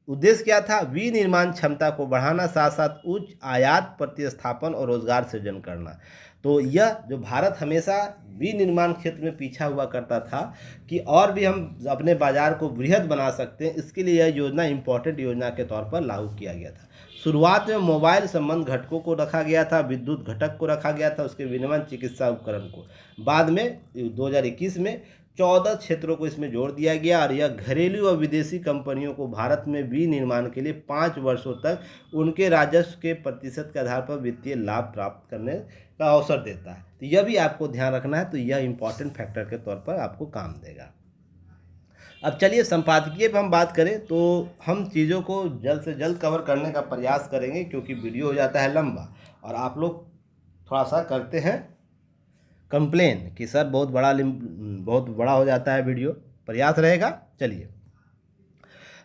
उद्देश्य क्या था? विनिर्माण क्षमता को बढ़ाना, साथ साथ उच्च आयात प्रतिस्थापन और रोजगार सृजन करना। तो यह जो भारत हमेशा विनिर्माण क्षेत्र में पीछा हुआ करता था कि और भी हम अपने बाजार को बृहद बना सकते हैं, इसके लिए यह योजना इम्पोर्टेंट योजना के तौर पर लागू किया गया था। शुरुआत में मोबाइल संबंध घटकों को रखा गया था, विद्युत घटक को रखा गया था, उसके विनिर्माण चिकित्सा उपकरण को। बाद में 2021 में 14 क्षेत्रों को इसमें जोड़ दिया गया और यह घरेलू और विदेशी कंपनियों को भारत में विनिर्माण के लिए 5 वर्षों तक उनके राजस्व के प्रतिशत के आधार पर वित्तीय लाभ प्राप्त करने का अवसर देता है। तो यह भी आपको ध्यान रखना है, तो यह इंपॉर्टेंट फैक्टर के तौर पर आपको काम देगा। अब चलिए संपादकीय पर हम बात करें तो हम चीज़ों को जल्द से जल्द कवर करने का प्रयास करेंगे, क्योंकि वीडियो हो जाता है लंबा और आप लोग थोड़ा सा करते हैं कंप्लेन कि सर बहुत बड़ा हो जाता है वीडियो। प्रयास रहेगा। चलिए,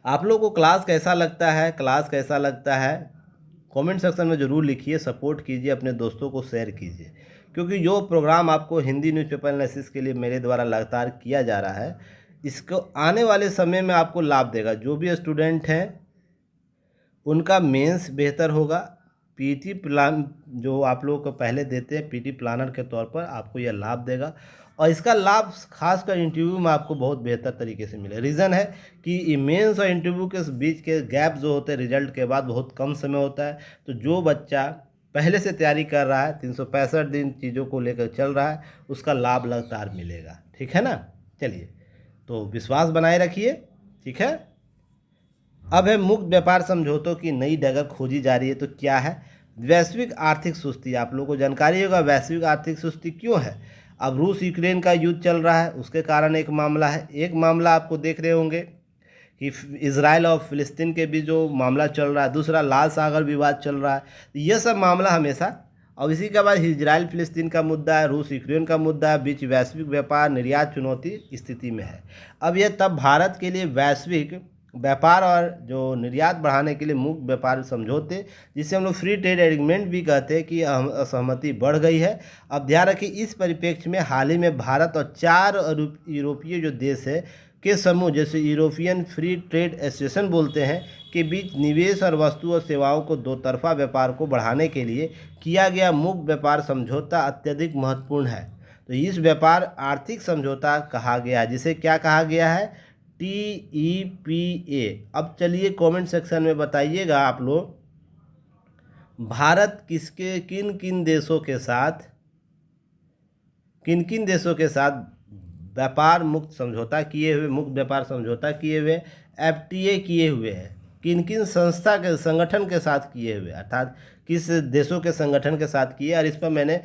आप लोगों को क्लास कैसा लगता है, कमेंट सेक्शन में ज़रूर लिखिए, सपोर्ट कीजिए, अपने दोस्तों को शेयर कीजिए, क्योंकि जो प्रोग्राम आपको हिंदी न्यूज़पेपर एनालिसिस के लिए मेरे द्वारा लगातार किया जा रहा है, इसको आने वाले समय में आपको लाभ देगा। जो भी स्टूडेंट हैं उनका मेंस बेहतर होगा। पीटी प्लान जो आप लोगों को पहले देते हैं, पीटी प्लानर के तौर पर आपको यह लाभ देगा और इसका लाभ खासकर इंटरव्यू में आपको बहुत बेहतर तरीके से मिले। रीज़न है कि मेंस और इंटरव्यू के बीच के गैप जो होते हैं रिजल्ट के बाद बहुत कम समय होता है। तो जो बच्चा पहले से तैयारी कर रहा है, 365 दिन चीज़ों को लेकर चल रहा है, उसका लाभ लगातार मिलेगा। ठीक है ना। चलिए, तो विश्वास बनाए रखिए। ठीक है। अब है मुक्त व्यापार समझौतों की नई डगर खोजी जा रही है। तो क्या है? वैश्विक आर्थिक सुस्ती। आप लोगों को जानकारी होगा वैश्विक आर्थिक सुस्ती क्यों है। अब रूस यूक्रेन का युद्ध चल रहा है, उसके कारण एक मामला है। एक मामला आपको देख रहे होंगे कि इजराइल और फिलिस्तीन के बीच जो मामला चल रहा है। दूसरा लाल सागर विवाद चल रहा है। यह सब मामला हमेशा, और इसी के बाद इजराइल फिलिस्तीन का मुद्दा है, रूस यूक्रेन का मुद्दा है, बीच वैश्विक व्यापार निर्यात चुनौती स्थिति में है। अब यह तब भारत के लिए वैश्विक व्यापार और जो निर्यात बढ़ाने के लिए मुक्त व्यापार समझौते, जिसे हम लोग फ्री ट्रेड एग्रीमेंट भी कहते हैं, कि असहमति बढ़ गई है। अब ध्यान रखिए, इस परिप्रेक्ष्य में हाल ही में भारत और 4 यूरोपीय जो देश है के समूह, जैसे यूरोपियन फ्री ट्रेड एसोसिएशन बोलते हैं, के बीच निवेश और वस्तु और सेवाओं को दोतरफा व्यापार को बढ़ाने के लिए किया गया मुक्त व्यापार समझौता अत्यधिक महत्वपूर्ण है। तो इस व्यापार आर्थिक समझौता कहा गया, जिसे क्या कहा गया है? TEPA। अब चलिए कमेंट सेक्शन में बताइएगा आप लोग, भारत किन किन देशों के साथ व्यापार मुक्त समझौता किए हुए, मुक्त व्यापार समझौता किए हुए, FTA किए हुए हैं, किन किन संगठन के साथ किए हुए, अर्थात किस देशों के संगठन के साथ किए। और इस पर मैंने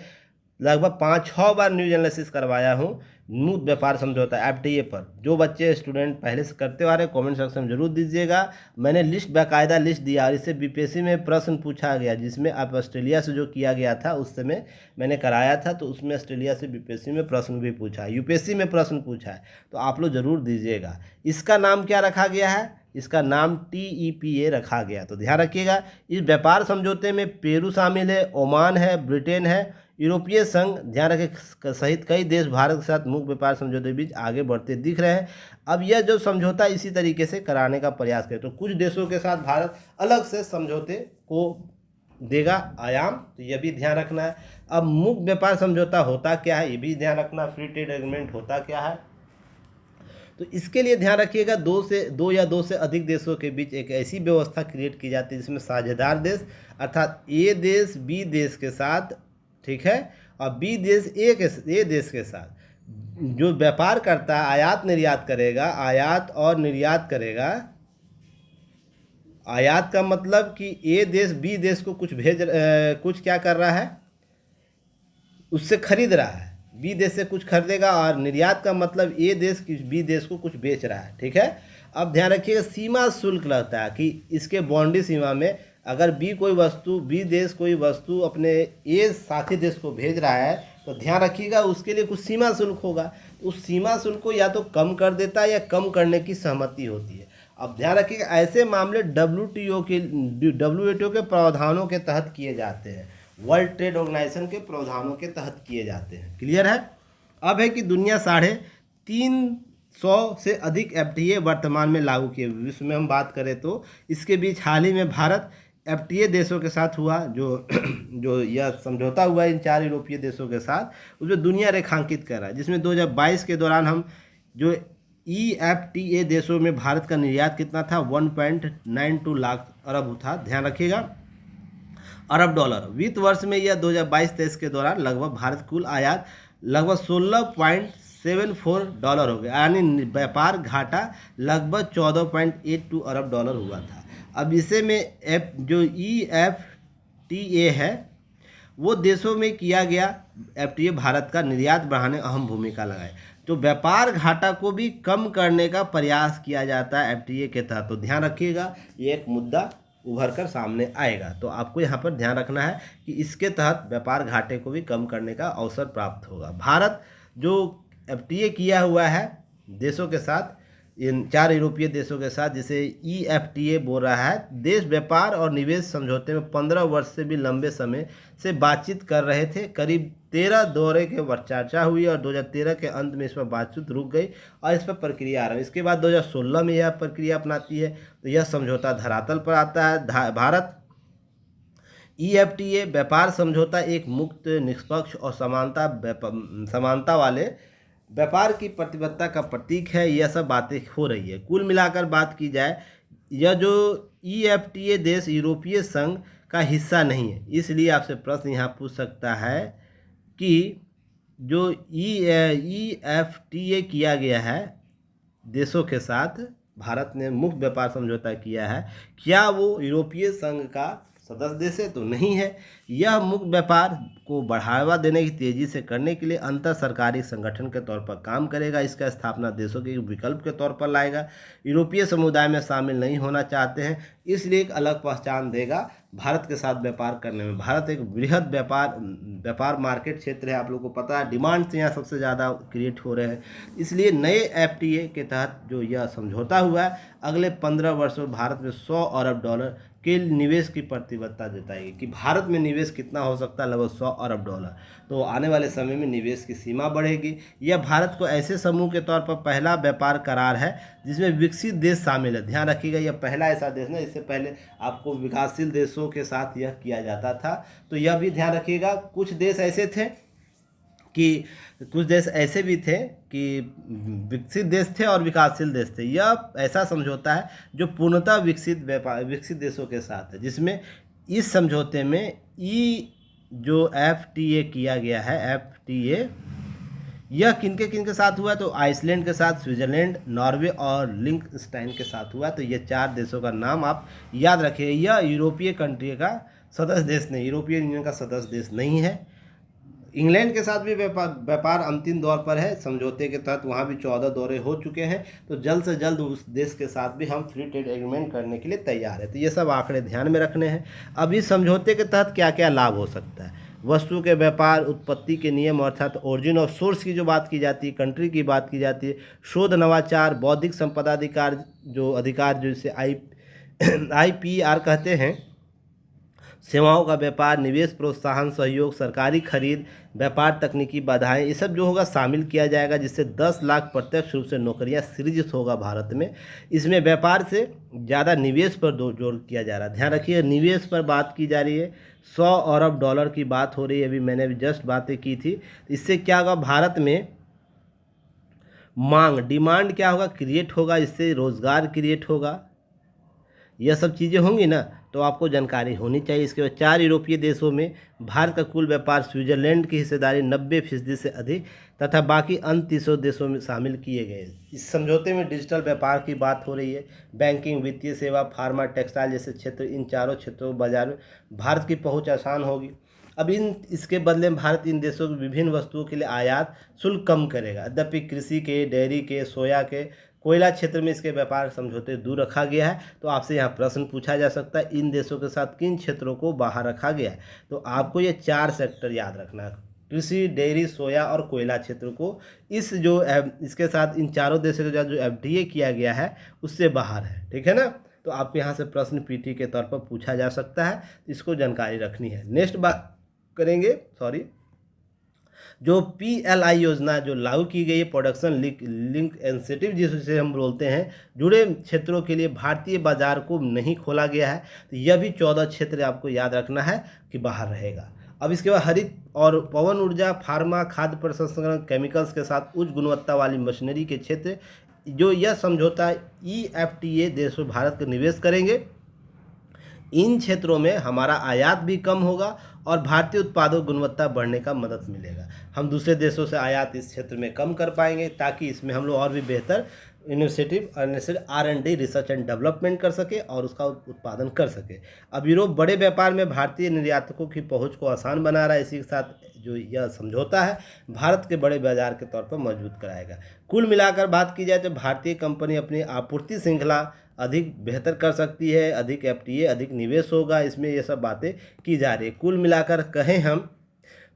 लगभग 5-6 बार न्यूज एनालिसिस करवाया हूँ मुक्त व्यापार समझौता FTA पर। जो बच्चे स्टूडेंट पहले से करते आ रहे, कमेंट सेक्शन में जरूर दीजिएगा। मैंने बाकायदा लिस्ट दिया और इससे बीपीएससी में प्रश्न पूछा गया, जिसमें आप ऑस्ट्रेलिया से जो किया गया था उस समय मैंने कराया था, तो उसमें ऑस्ट्रेलिया से बीपीएससी में प्रश्न भी पूछा है, यूपीएससी में प्रश्न पूछा है, तो आप लोग ज़रूर दीजिएगा। इसका नाम क्या रखा गया है? इसका नाम TEPA रखा गया। तो ध्यान रखिएगा, इस व्यापार समझौते में पेरू शामिल है, ओमान है, ब्रिटेन है, यूरोपीय संघ ध्यान रखें सहित कई देश भारत के साथ मुक्त व्यापार समझौते के बीच आगे बढ़ते दिख रहे हैं। अब यह जो समझौता इसी तरीके से कराने का प्रयास करे, तो कुछ देशों के साथ भारत अलग से समझौते को देगा आयाम, तो यह भी ध्यान रखना है। अब मुक्त व्यापार समझौता होता क्या है, ये भी ध्यान रखना। फ्री ट्रेड एग्रीमेंट होता क्या है, तो इसके लिए ध्यान रखिएगा, दो या दो से अधिक देशों के बीच एक ऐसी व्यवस्था क्रिएट की जाती है जिसमें साझेदार देश, अर्थात ए देश बी देश के साथ, ठीक है, और बी देश ए देश के साथ जो व्यापार करता है, आयात निर्यात करेगा, आयात और निर्यात करेगा। आयात का मतलब कि ए देश बी देश को कुछ क्या कर रहा है, उससे खरीद रहा है, बी देश से कुछ खरीदेगा, और निर्यात का मतलब ए देश बी देश को कुछ बेच रहा है। ठीक है। अब ध्यान रखिएगा, सीमा शुल्क लगता है कि इसके बाउंड्री सीमा में अगर बी देश कोई वस्तु अपने ए साथी देश को भेज रहा है, तो ध्यान रखिएगा उसके लिए कुछ सीमा शुल्क होगा, उस सीमा शुल्क को या तो कम कर देता है या कम करने की सहमति होती है। अब ध्यान रखिएगा ऐसे मामले डब्ल्यूटीओ के प्रावधानों के तहत किए जाते हैं, वर्ल्ड ट्रेड ऑर्गेनाइजेशन के प्रावधानों के तहत किए जाते हैं। क्लियर है। अब है कि दुनिया 350 से अधिक एफटीए वर्तमान में लागू किए। विश्व में हम बात करें तो इसके बीच हाल ही में भारत एफटीए देशों के साथ हुआ, जो यह समझौता हुआ इन 4 यूरोपीय देशों के साथ, उसमें दुनिया रेखांकित कर रहा है, जिसमें 2022 के दौरान हम जो ईएफटीए देशों में भारत का निर्यात कितना था 1.92 लाख अरब था। ध्यान रखिएगा अरब डॉलर। वित्त वर्ष में यह 2022-23 के दौरान लगभग भारत कुल आयात लगभग 16.74 डॉलर हो गया, यानी व्यापार घाटा लगभग 14.82 अरब डॉलर हुआ था। अब इसे में जो ईएफटीए है वो देशों में किया गया एफटीए भारत का निर्यात बढ़ाने अहम भूमिका लगाए, तो व्यापार घाटा को भी कम करने का प्रयास किया जाता है एफटीए के तहत। तो ध्यान रखिएगा ये एक मुद्दा उभर कर सामने आएगा, तो आपको यहाँ पर ध्यान रखना है कि इसके तहत व्यापार घाटे को भी कम करने का अवसर प्राप्त होगा। भारत जो एफटीए किया हुआ है देशों के साथ, इन 4 यूरोपीय देशों के साथ, जिसे ईएफटीए बोल रहा है, देश व्यापार और निवेश समझौते में 15 वर्ष से भी लंबे समय से बातचीत कर रहे थे। करीब 13 दौरे के चर्चा हुई और 2013 के अंत में इस पर बातचीत रुक गई और इस पर प्रक्रिया आ रही है। इसके बाद 2016 में यह प्रक्रिया अपनाती है, तो यह समझौता धरातल पर आता है। भारत ईएफटीए व्यापार समझौता एक मुक्त, निष्पक्ष और समानता वाले व्यापार की प्रतिबद्धता का प्रतीक है। यह सब बातें हो रही है। कुल मिलाकर बात की जाए, यह जो ईएफटीए देश यूरोपीय संघ का हिस्सा नहीं है, इसलिए आपसे प्रश्न यहाँ पूछ सकता है कि जो ईएफटीए किया गया है देशों के साथ, भारत ने मुक्त व्यापार समझौता किया है, क्या वो यूरोपीय संघ का सदस्य देश है? तो नहीं है। यह मुक्त व्यापार को बढ़ावा देने की तेजी से करने के लिए अंतर सरकारी संगठन के तौर पर काम करेगा। इसका स्थापना देशों के विकल्प के तौर पर लाएगा। यूरोपीय समुदाय में शामिल नहीं होना चाहते हैं, इसलिए एक अलग पहचान देगा भारत के साथ व्यापार करने में। भारत एक बृहद व्यापार मार्केट क्षेत्र है, आप लोगों को पता है, डिमांड से यहाँ सबसे ज़्यादा क्रिएट हो रहे हैं। इसलिए नए एफटीए के तहत जो यह समझौता हुआ है, अगले 15 वर्षों में भारत में 100 अरब डॉलर के निवेश की प्रतिबद्धता जताएगी कि भारत में निवेश कितना हो सकता है, लगभग 100 अरब डॉलर। तो आने वाले समय में निवेश की सीमा बढ़ेगी। यह भारत को ऐसे समूह के तौर पर पहला व्यापार करार है जिसमें विकसित देश शामिल है। ध्यान रखिएगा यह पहला ऐसा देश ना, इससे पहले आपको विकासशील देशों के साथ यह किया जाता था। तो यह भी ध्यान रखिएगा। कुछ देश ऐसे भी थे कि विकसित देश थे और विकासशील देश थे। यह ऐसा समझौता है जो पूर्णतः विकसित देशों के साथ है, जिसमें इस समझौते में जो एफटीए किया गया है, एफटीए यह किनके साथ हुआ? तो आइसलैंड के साथ, स्विट्जरलैंड, नॉर्वे और लिंकनस्टाइन के साथ हुआ। तो ये 4 देशों का नाम आप याद रखिए। यह यूरोपीय कंट्री का सदस्य देश नहीं, यूरोपियन यूनियन का सदस्य देश नहीं है। इंग्लैंड के साथ भी व्यापार अंतिम दौर पर है समझौते के तहत, वहाँ भी 14 दौरे हो चुके हैं। तो जल्द से जल्द उस देश के साथ भी हम फ्री ट्रेड एग्रीमेंट करने के लिए तैयार है। तो ये सब आंकड़े ध्यान में रखने हैं। अब इस समझौते के तहत क्या क्या लाभ हो सकता है? वस्तु के व्यापार, उत्पत्ति के नियम अर्थात ओरिजिन और सोर्स की जो बात की जाती है, कंट्री की बात की जाती है, शोध, नवाचार, बौद्धिक संपदा अधिकार जो इसे IPR कहते हैं, सेवाओं का व्यापार, निवेश प्रोत्साहन, सहयोग, सरकारी खरीद, व्यापार, तकनीकी बाधाएं, ये सब जो होगा शामिल किया जाएगा, जिससे 10 लाख प्रत्यक्ष रूप से नौकरियां सृजित होगा भारत में। इसमें व्यापार से ज़्यादा निवेश पर जोर किया जा रहा है। ध्यान रखिए निवेश पर बात की जा रही है, 100 अरब डॉलर की बात हो रही है। अभी मैंने जस्ट बातें की थी। इससे क्या होगा? भारत में डिमांड क्या होगा? क्रिएट होगा, इससे रोज़गार क्रिएट होगा। यह सब चीज़ें होंगी ना, तो आपको जानकारी होनी चाहिए। इसके बाद 4 यूरोपीय देशों में भारत का कुल व्यापार, स्विट्जरलैंड की हिस्सेदारी 90% से अधिक तथा बाकी अन्य 300 देशों में शामिल किए गए। इस समझौते में डिजिटल व्यापार की बात हो रही है। बैंकिंग, वित्तीय सेवा, फार्मा, टेक्सटाइल जैसे क्षेत्र, इन चारों क्षेत्रों बाजार में भारत की पहुँच आसान होगी। अब इसके बदले में भारत इन देशों की विभिन्न वस्तुओं के लिए आयात शुल्क कम करेगा। यद्यपि कृषि के, डेयरी के, सोया के, कोयला क्षेत्र में इसके व्यापार समझौते दूर रखा गया है। तो आपसे यहाँ प्रश्न पूछा जा सकता है इन देशों के साथ किन क्षेत्रों को बाहर रखा गया है? तो आपको ये 4 सेक्टर याद रखना है। कृषि, डेयरी, सोया और कोयला क्षेत्र को इसके साथ इन चारों देशों के साथ जो एफडीए किया गया है उससे बाहर है। ठीक है ना। तो आपके यहाँ से प्रश्न पीटी के तौर पर पूछा जा सकता है, इसको जानकारी रखनी है। नेक्स्ट बात करेंगे, सॉरी, जो पीएलआई योजना जो लागू की गई है, प्रोडक्शन लिंक इंसेंटिव जिसे हम बोलते हैं, जुड़े क्षेत्रों के लिए भारतीय बाजार को नहीं खोला गया है। तो यह भी 14 क्षेत्र आपको याद रखना है कि बाहर रहेगा। अब इसके बाद हरित और पवन ऊर्जा, फार्मा, खाद्य प्रसंस्करण, केमिकल्स के साथ उच्च गुणवत्ता वाली मशीनरी के क्षेत्र, जो यह समझौता ईएफटीए देशों भारत का निवेश करेंगे। इन क्षेत्रों में हमारा आयात भी कम होगा और भारतीय उत्पादों की गुणवत्ता बढ़ने का मदद मिलेगा। हम दूसरे देशों से आयात इस क्षेत्र में कम कर पाएंगे ताकि इसमें हम लोग और भी बेहतर initiative R&D, research and development कर सके और उसका उत्पादन कर सके। अब यूरोप बड़े व्यापार में भारतीय निर्यातकों की पहुंच को आसान बना रहा है। इसी के साथ जो यह समझौता है भारत के बड़े बाजार के तौर पर मजबूत कराएगा। कुल मिलाकर बात की जाए तो भारतीय कंपनी अपनी आपूर्ति श्रृंखला अधिक बेहतर कर सकती है, अधिक एफटीए, अधिक निवेश होगा, इसमें ये सब बातें की जा रही है। कुल मिलाकर कहें हम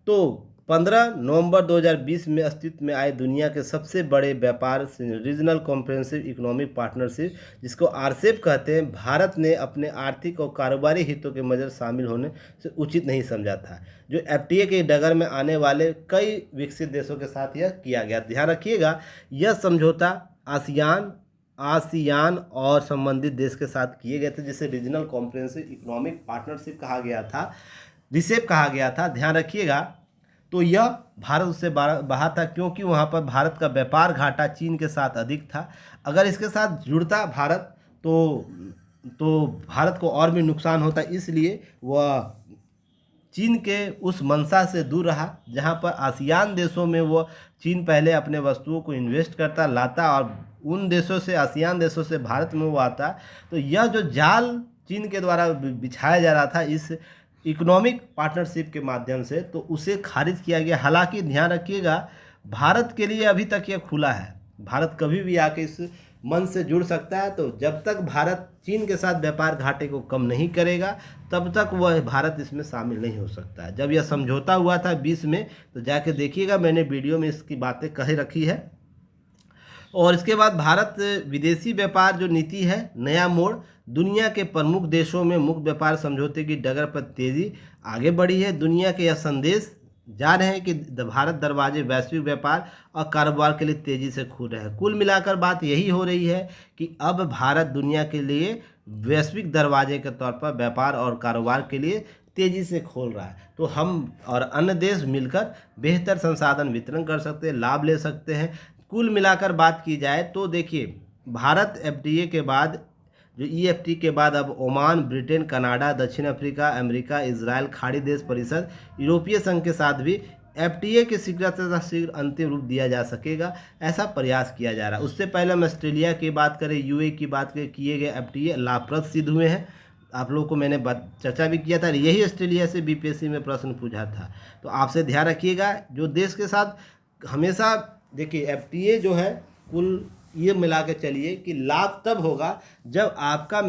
तो 15 नवंबर 2020 में अस्तित्व में आए दुनिया के सबसे बड़े व्यापार रीजनल कॉम्प्रिहेंसिव इकोनॉमिक पार्टनरशिप, जिसको आरसेप कहते हैं, भारत ने अपने आर्थिक और कारोबारी हितों के मजर शामिल होने से उचित नहीं समझा था। जो एफटीए के डगर में आने वाले कई विकसित देशों के साथ यह किया गया। ध्यान रखिएगा, यह समझौता आसियान और संबंधित देश के साथ किए गए थे, जिसे रीजनल कॉम्प्रिहेंसिव इकोनॉमिक पार्टनरशिप कहा गया था, रिसेप कहा गया था। ध्यान रखिएगा। तो यह भारत उससे बाहर था क्योंकि वहाँ पर भारत का व्यापार घाटा चीन के साथ अधिक था। अगर इसके साथ जुड़ता भारत तो भारत को और भी नुकसान होता, इसलिए वह चीन के उस मंशा से दूर रहा जहाँ पर आसियान देशों में वो चीन पहले अपने वस्तुओं को इन्वेस्ट करता, लाता और उन देशों से, आसियान देशों से भारत में वो आता। तो यह जो जाल चीन के द्वारा बिछाया जा रहा था इस इकोनॉमिक पार्टनरशिप के माध्यम से, तो उसे खारिज किया गया। हालांकि ध्यान रखिएगा, भारत के लिए अभी तक यह खुला है, भारत कभी भी आके इस मन से जुड़ सकता है। तो जब तक भारत चीन के साथ व्यापार घाटे को कम नहीं करेगा तब तक वह भारत इसमें शामिल नहीं हो सकता है। जब यह समझौता हुआ था 20 में, तो जाके देखिएगा, मैंने वीडियो में इसकी बातें कह रखी है। और इसके बाद भारत विदेशी व्यापार जो नीति है, नया मोड़, दुनिया के प्रमुख देशों में मुक्त व्यापार समझौते की डगर पर तेजी आगे बढ़ी है। दुनिया के यह संदेश जा रहे हैं कि भारत दरवाजे वैश्विक व्यापार और कारोबार के लिए तेजी से खुल रहे हैं। कुल मिलाकर बात यही हो रही है कि अब भारत दुनिया के लिए वैश्विक दरवाजे के तौर पर व्यापार और कारोबार के लिए तेजी से खोल रहा है। तो हम और अन्य देश मिलकर बेहतर संसाधन वितरण कर सकते हैं, लाभ ले सकते हैं। कुल मिलाकर बात की जाए तो देखिए, भारत एफटीए के बाद, जो ईएफटी के बाद अब ओमान, ब्रिटेन, कनाडा, दक्षिण अफ्रीका, अमेरिका, इजराइल, खाड़ी देश परिषद, यूरोपीय संघ के साथ भी एफटीए के शीघ्र से शीघ्र अंतिम रूप दिया जा सकेगा, ऐसा प्रयास किया जा रहा है। उससे पहले हम ऑस्ट्रेलिया की बात करें, यूए की बात करें, किए गए एफटीए लाभप्रद सिद्ध हुए हैं। आप लोगों को मैंने चर्चा भी किया था, यही ऑस्ट्रेलिया से बीपीएससी में प्रश्न पूछा था। तो आपसे ध्यान रखिएगा, जो देश के साथ हमेशा देखिए एफटीए जो है, कुल ये मिला के चलिए कि लाभ तब होगा जब आपका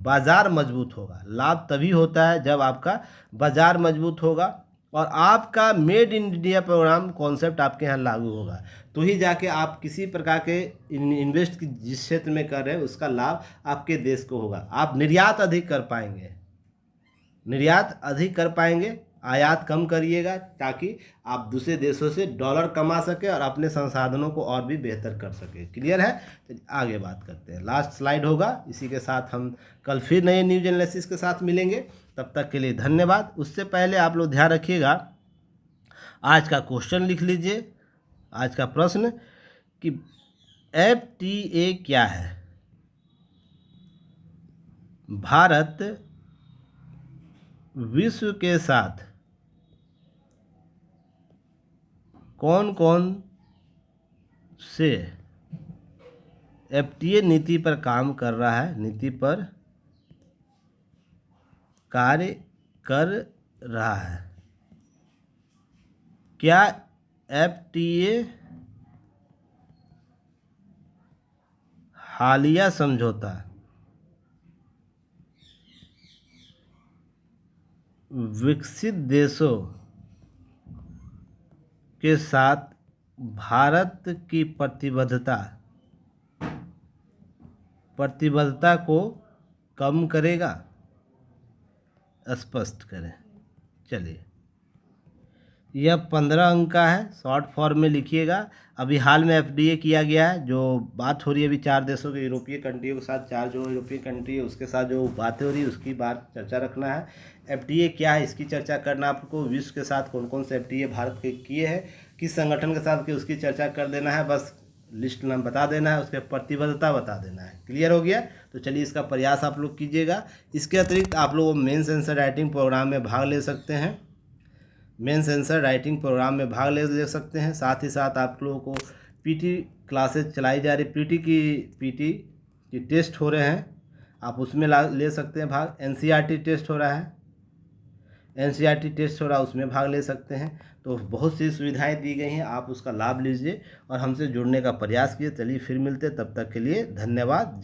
बाज़ार मजबूत होगा। लाभ तभी होता है जब आपका बाज़ार मजबूत होगा और आपका made in India programme concept आपके यहाँ लागू होगा, तो ही जाके आप किसी प्रकार के इन्वेस्ट जिस क्षेत्र में कर रहे हैं उसका लाभ आपके देश को होगा। आप निर्यात अधिक कर पाएंगे, निर्यात अधिक कर पाएंगे, आयात कम करिएगा ताकि आप दूसरे देशों से डॉलर कमा सके और अपने संसाधनों को और भी बेहतर कर सके। क्लियर है? तो आगे बात करते हैं, लास्ट स्लाइड होगा। इसी के साथ हम कल फिर नए न्यूज एनालिसिस के साथ मिलेंगे, तब तक के लिए धन्यवाद। उससे पहले आप लोग ध्यान रखिएगा, आज का क्वेश्चन लिख लीजिए, आज का प्रश्न कि एफटीए क्या है। भारत विश्व के साथ कौन कौन से एफटीए नीति पर काम कर रहा है, नीति पर कार्य कर रहा है। क्या एफटीए हालिया समझौता विकसित देशों के साथ भारत की प्रतिबद्धता को कम करेगा? स्पष्ट करें। चलिए, यह 15 अंक का है, शॉर्ट फॉर्म में लिखिएगा। अभी हाल में एफडीए किया गया है, जो बात हो रही है अभी 4 देशों के यूरोपीय कंट्रियों के साथ, 4 जो यूरोपीय कंट्री है उसके साथ जो बातें हो रही है उसकी बात चर्चा रखना है। एफडीए क्या है इसकी चर्चा करना आपको, विश्व के साथ कौन कौन से एफडीए भारत के किए हैं, किस संगठन के साथ किए उसकी चर्चा कर देना है, बस लिस्ट नाम बता देना है, उसके प्रतिबद्धता बता देना है। क्लियर हो गया? तो चलिए इसका प्रयास आप लोग कीजिएगा। इसके अतिरिक्त आप लोग मेंस आंसर राइटिंग प्रोग्राम में भाग ले सकते हैं, मेंस आंसर राइटिंग प्रोग्राम में भाग ले सकते हैं। साथ ही साथ आप लोगों को पीटी क्लासेज चलाई जा रही, पीटी की टेस्ट हो रहे हैं, आप उसमें ले सकते हैं भाग। एनसीईआरटी टेस्ट हो रहा है, एनसीईआरटी टेस्ट हो रहा है, उसमें भाग ले सकते हैं। तो बहुत सी सुविधाएं दी गई हैं, आप उसका लाभ लीजिए और हमसे जुड़ने का प्रयास कीजिए। चलिए फिर मिलते, तब तक के लिए धन्यवाद।